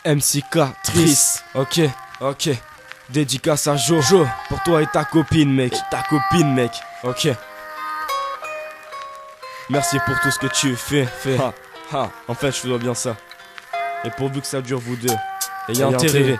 MC4, ok. Dédicace à Jojo, pour toi et ta copine, mec. Ok. Merci pour tout ce que tu fais. En fait, je te dois bien ça. Et pourvu que ça dure, vous deux. Et y'a intérêt.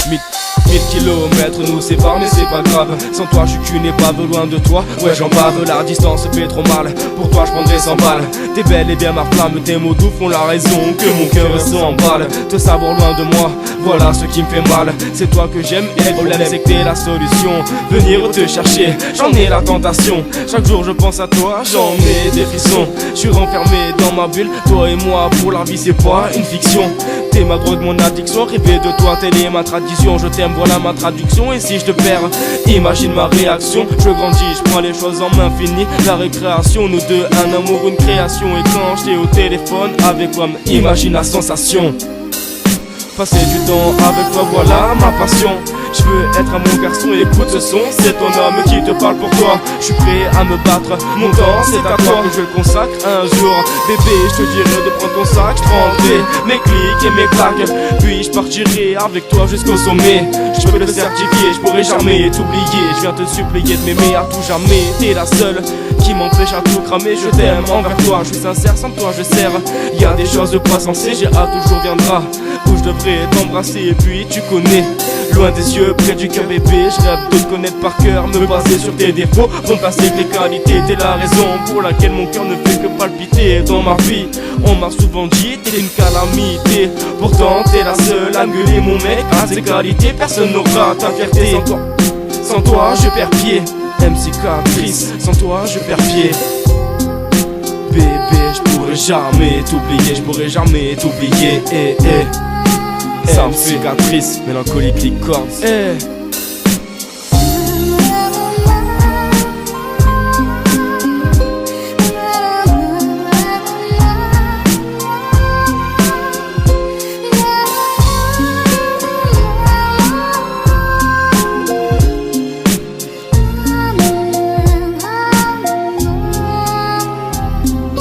1000 kilomètres nous séparent mais c'est pas grave. Sans toi je suis qu'une épave loin de toi. Ouais j'en bave, la distance fait trop mal. Pour toi je prendrai 100 balles. T'es belle et bien ma flamme, tes mots doux font la raison que mon cœur s'emballe. Te savoir loin de moi, voilà ce qui me fait mal. C'est toi que j'aime et le problème c'est que t'es la solution. Venir te chercher, j'en ai la tentation. Chaque jour je pense à toi, j'en ai des frissons. Je suis renfermé dans ma bulle, toi et moi pour la vie c'est pas une fiction. T'es ma drogue, mon addiction, rêver de toi, telle est ma tradition. Je t'aime, voilà ma traduction, et si je te perds, imagine ma réaction. Je grandis, je prends les choses en main, fini la récréation. Nous deux, un amour, une création. Et quand j'étais au téléphone avec toi, imagine la sensation. Passer du temps avec toi, voilà ma passion. Je veux être un bon garçon, écoute ce son. C'est ton homme qui te parle pour toi. Je suis prêt à me battre, mon temps c'est à toi que je le consacre un jour. Bébé, je te dirai de prendre ton sac. Je prendrai mes clics et mes claques, puis je partirai avec toi jusqu'au sommet. Je peux le certifier, je pourrai jamais t'oublier. Je viens te supplier de m'aimer à tout jamais. T'es la seule qui m'empêche à tout cramer. Je t'aime envers toi, je suis sincère, sans toi je sers. Y'a des choses pas sensées, j'ai hâte le jour viendra où je devrais t'embrasser et puis tu connais. Loin des yeux, près du cœur bébé, je rêve de te connaître par cœur. Me baser sur tes défauts, remplacer tes qualités. T'es la raison pour laquelle mon cœur ne fait que palpiter. Dans ma vie, on m'a souvent dit t'es une calamité. Pourtant t'es la seule à gueuler mon mec. À tes qualités, personne n'aura ta fierté. Sans toi je perds pied. MC4, sans toi je perds pied. Bébé, je pourrais jamais t'oublier, je pourrais jamais t'oublier. Ça me fait cicatrice, mélancolique licorne.